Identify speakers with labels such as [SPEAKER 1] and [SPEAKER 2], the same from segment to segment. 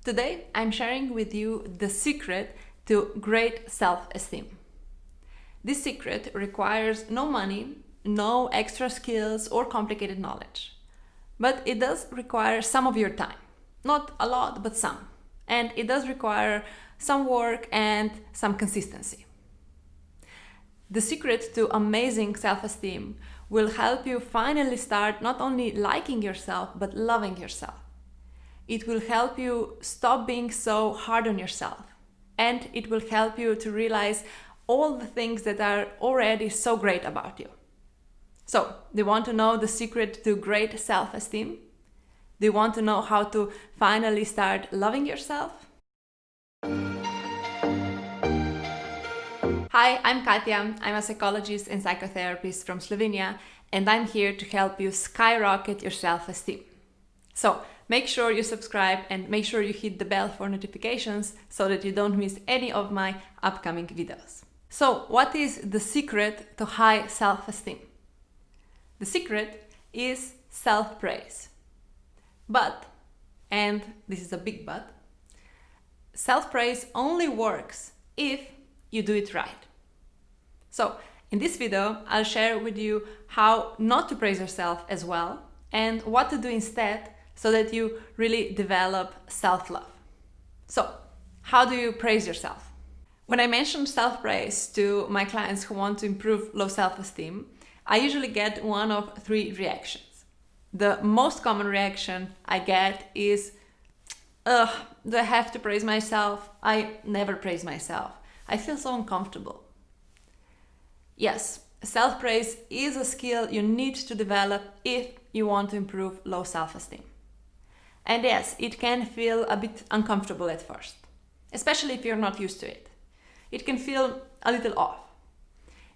[SPEAKER 1] Today, I'm sharing with you the secret to great self-esteem. This secret requires no money, no extra skills or complicated knowledge. But it does require some of your time. Not a lot, but some. And it does require some work and some consistency. The secret to amazing self-esteem will help you finally start not only liking yourself, but loving yourself. It will help you stop being so hard on yourself. And it will help you to realize all the things that are already so great about you. So, do you want to know the secret to great self-esteem? Do you want to know how to finally start loving yourself? Hi, I'm Katja. I'm a psychologist and psychotherapist from Slovenia, and I'm here to help you skyrocket your self-esteem. So, make sure you subscribe and make sure you hit the bell for notifications so that you don't miss any of my upcoming videos. So, what is the secret to high self-esteem? The secret is self-praise. But, and this is a big but, self-praise only works if you do it right. So, in this video, I'll share with you how not to praise yourself as well and what to do instead so that you really develop self-love. So, how do you praise yourself? When I mention self-praise to my clients who want to improve low self-esteem, I usually get one of three reactions. The most common reaction I get is, do I have to praise myself? I never praise myself. I feel so uncomfortable. Yes, self-praise is a skill you need to develop if you want to improve low self-esteem. And yes, it can feel a bit uncomfortable at first, especially if you're not used to it. It can feel a little off.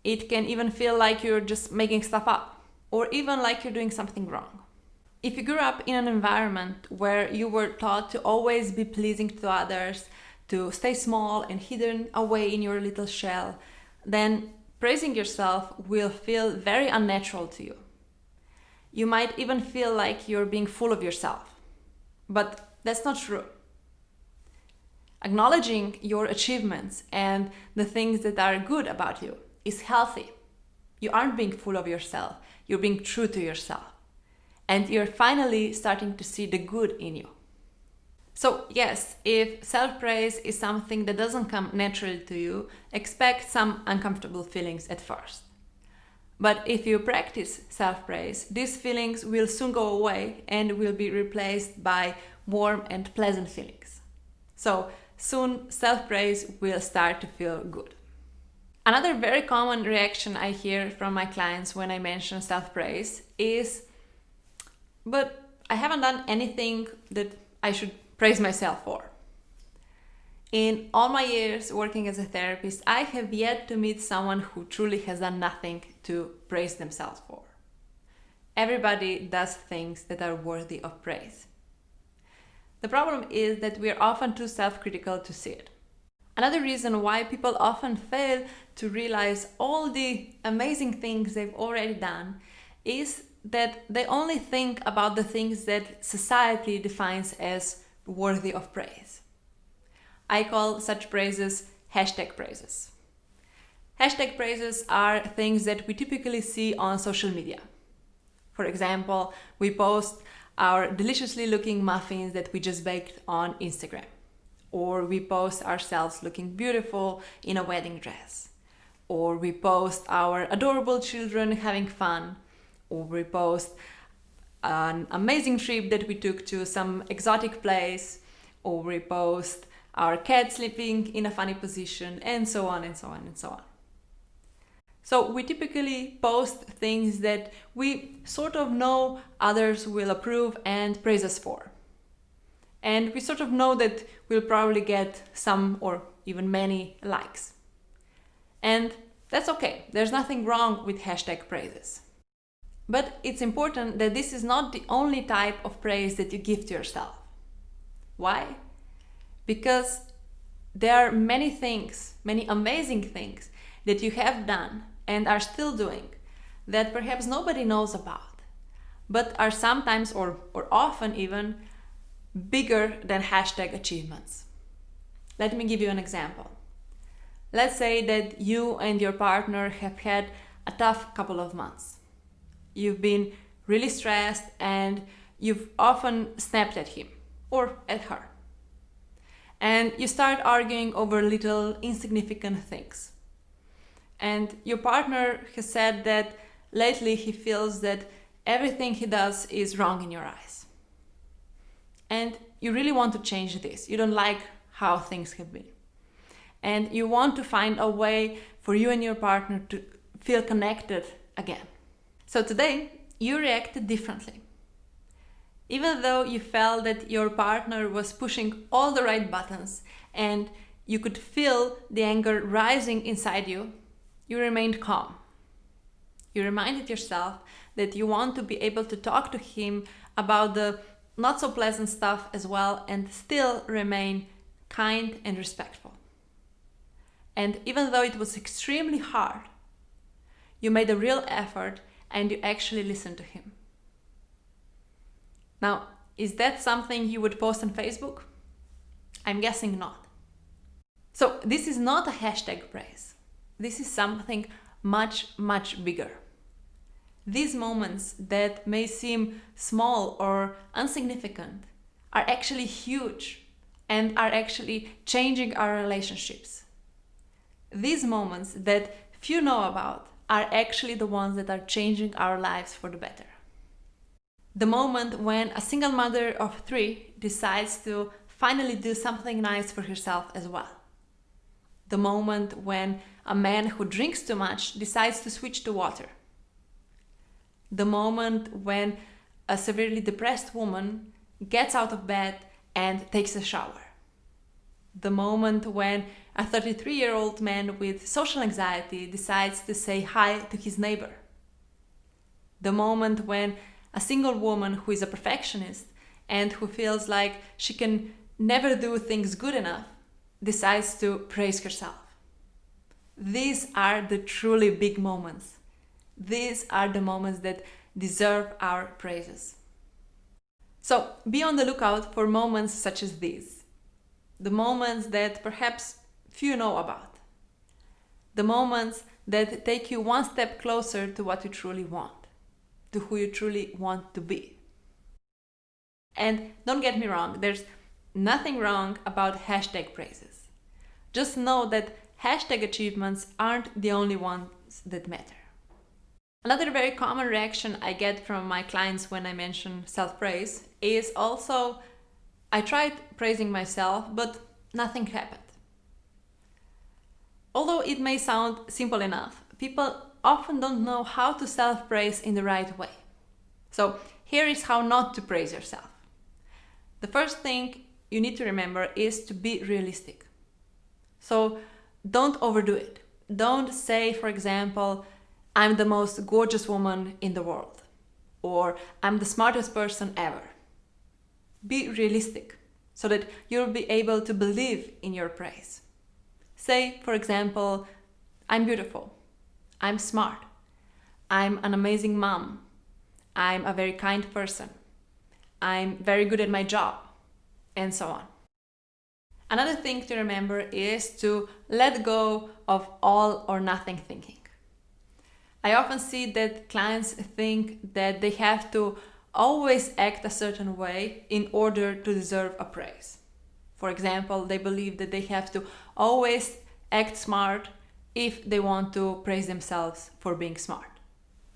[SPEAKER 1] It can even feel like you're just making stuff up, or even like you're doing something wrong. If you grew up in an environment where you were taught to always be pleasing to others, to stay small and hidden away in your little shell, then praising yourself will feel very unnatural to you. You might even feel like you're being full of yourself. But that's not true. Acknowledging your achievements and the things that are good about you is healthy. You aren't being full of yourself, you're being true to yourself. And you're finally starting to see the good in you. So yes, if self-praise is something that doesn't come naturally to you, expect some uncomfortable feelings at first. But if you practice self-praise, these feelings will soon go away and will be replaced by warm and pleasant feelings. So soon self-praise will start to feel good. Another very common reaction I hear from my clients when I mention self-praise is, but I haven't done anything that I should praise myself for. In all my years working as a therapist, I have yet to meet someone who truly has done nothing to praise themselves for. Everybody does things that are worthy of praise. The problem is that we are often too self-critical to see it. Another reason why people often fail to realize all the amazing things they've already done is that they only think about the things that society defines as worthy of praise. I call such praises hashtag praises. Hashtag praises are things that we typically see on social media. For example, we post our deliciously looking muffins that we just baked on Instagram. Or we post ourselves looking beautiful in a wedding dress. Or we post our adorable children having fun. Or we post an amazing trip that we took to some exotic place. Or we post our cat sleeping in a funny position, and so on and so on and so on. So we typically post things that we sort of know others will approve and praise us for. And we sort of know that we'll probably get some or even many likes. And that's okay. There's nothing wrong with hashtag praises. But it's important that this is not the only type of praise that you give to yourself. Why? Because there are many things, many amazing things that you have done and are still doing that perhaps nobody knows about, but are sometimes or often even bigger than hashtag achievements. Let me give you an example. Let's say that you and your partner have had a tough couple of months. You've been really stressed and you've often snapped at him or at her. And you start arguing over little insignificant things. And your partner has said that lately he feels that everything he does is wrong in your eyes. And you really want to change this. You don't like how things have been. And you want to find a way for you and your partner to feel connected again. So today, you reacted differently. Even though you felt that your partner was pushing all the right buttons and you could feel the anger rising inside you, you remained calm. You reminded yourself that you want to be able to talk to him about the not so pleasant stuff as well and still remain kind and respectful. And even though it was extremely hard, you made a real effort and you actually listened to him. Now, is that something you would post on Facebook? I'm guessing not. So this is not a hashtag praise. This is something much, much bigger. These moments that may seem small or insignificant are actually huge and are actually changing our relationships. These moments that few know about are actually the ones that are changing our lives for the better. The moment when a single mother of 3 decides to finally do something nice for herself as well. The moment when a man who drinks too much decides to switch to water. The moment when a severely depressed woman gets out of bed and takes a shower. The moment when a 33-year-old man with social anxiety decides to say hi to his neighbor. The moment when a single woman who is a perfectionist and who feels like she can never do things good enough decides to praise herself. These are the truly big moments. These are the moments that deserve our praises. So be on the lookout for moments such as these. The moments that perhaps few know about. The moments that take you one step closer to what you truly want, to who you truly want to be. And don't get me wrong, there's nothing wrong about hashtag praises. Just know that hashtag achievements aren't the only ones that matter. Another very common reaction I get from my clients when I mention self-praise is also, I tried praising myself, but nothing happened. Although it may sound simple enough, people often don't know how to self-praise in the right way. So here is how not to praise yourself. The first thing you need to remember is to be realistic. So don't overdo it. Don't say, for example, I'm the most gorgeous woman in the world, or I'm the smartest person ever. Be realistic so that you'll be able to believe in your praise. Say, for example, I'm beautiful, I'm smart, I'm an amazing mom, I'm a very kind person, I'm very good at my job, and so on. Another thing to remember is to let go of all or nothing thinking. I often see that clients think that they have to always act a certain way in order to deserve a praise. For example, they believe that they have to always act smart if they want to praise themselves for being smart.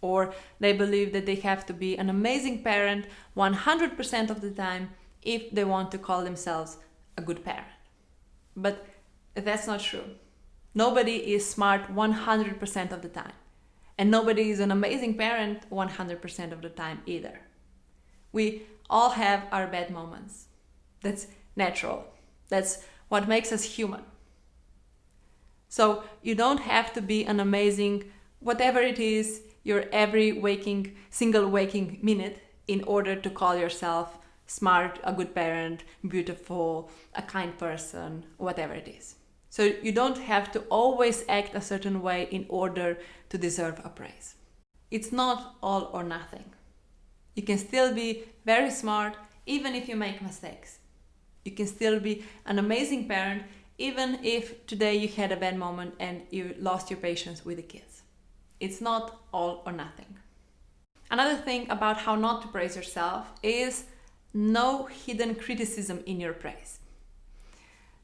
[SPEAKER 1] Or they believe that they have to be an amazing parent 100% of the time if they want to call themselves a good parent. But that's not true. Nobody is smart 100% of the time. And nobody is an amazing parent 100% of the time either. We all have our bad moments. That's natural. That's what makes us human. So you don't have to be an amazing, whatever it is, your every single waking minute in order to call yourself smart, a good parent, beautiful, a kind person, whatever it is. So you don't have to always act a certain way in order to deserve a praise. It's not all or nothing. You can still be very smart even if you make mistakes. You can still be an amazing parent, even if today you had a bad moment and you lost your patience with the kids. It's not all or nothing. Another thing about how not to praise yourself is no hidden criticism in your praise.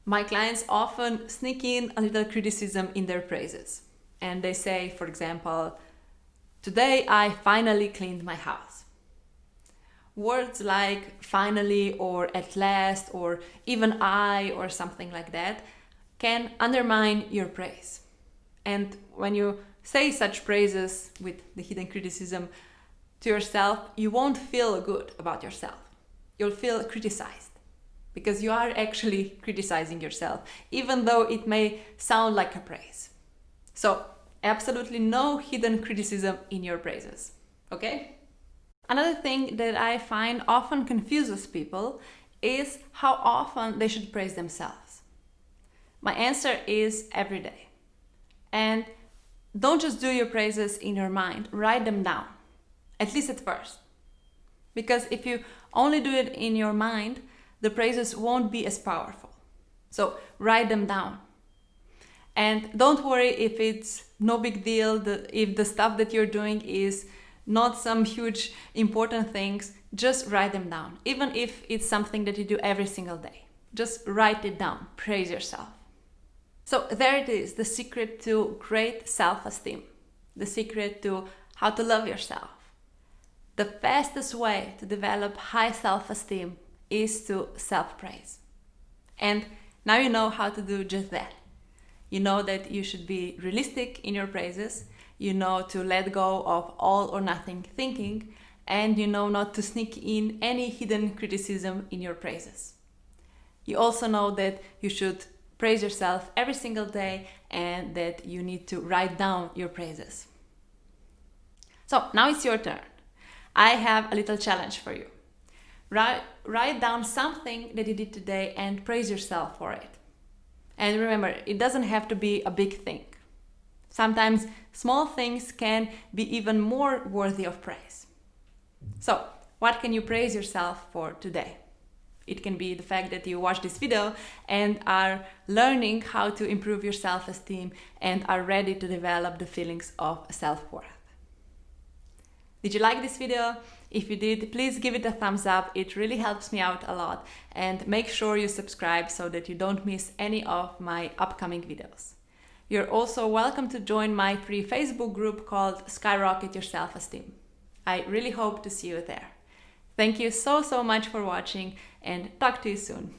[SPEAKER 1] My clients often sneak in a little criticism in their praises. And they say, for example, "Today I finally cleaned my house." Words like finally or at last or even I or something like that can undermine your praise. And when you say such praises with the hidden criticism to yourself, you won't feel good about yourself. You'll feel criticized because you are actually criticizing yourself, even though it may sound like a praise. So, absolutely no hidden criticism in your praises, okay? Another thing that I find often confuses people is how often they should praise themselves. My answer is every day. And don't just do your praises in your mind, write them down, at least at first. Because if you only do it in your mind, the praises won't be as powerful. So write them down. And don't worry if it's no big deal, if the stuff that you're doing is not some huge important things, just write them down. Even if it's something that you do every single day, just write it down, praise yourself. So there it is, the secret to great self-esteem, the secret to how to love yourself. The fastest way to develop high self-esteem is to self-praise. And now you know how to do just that. You know that you should be realistic in your praises, you know to let go of all or nothing thinking, and you know not to sneak in any hidden criticism in your praises. You also know that you should praise yourself every single day and that you need to write down your praises. So now it's your turn. I have a little challenge for you. Write down something that you did today and praise yourself for it. And remember, it doesn't have to be a big thing. Sometimes small things can be even more worthy of praise. So, what can you praise yourself for today? It can be the fact that you watched this video and are learning how to improve your self-esteem and are ready to develop the feelings of self-worth. Did you like this video? If you did, please give it a thumbs up. It really helps me out a lot. And make sure you subscribe so that you don't miss any of my upcoming videos. You're also welcome to join my free Facebook group called Skyrocket Your Self-Esteem. I really hope to see you there. Thank you so much for watching and talk to you soon.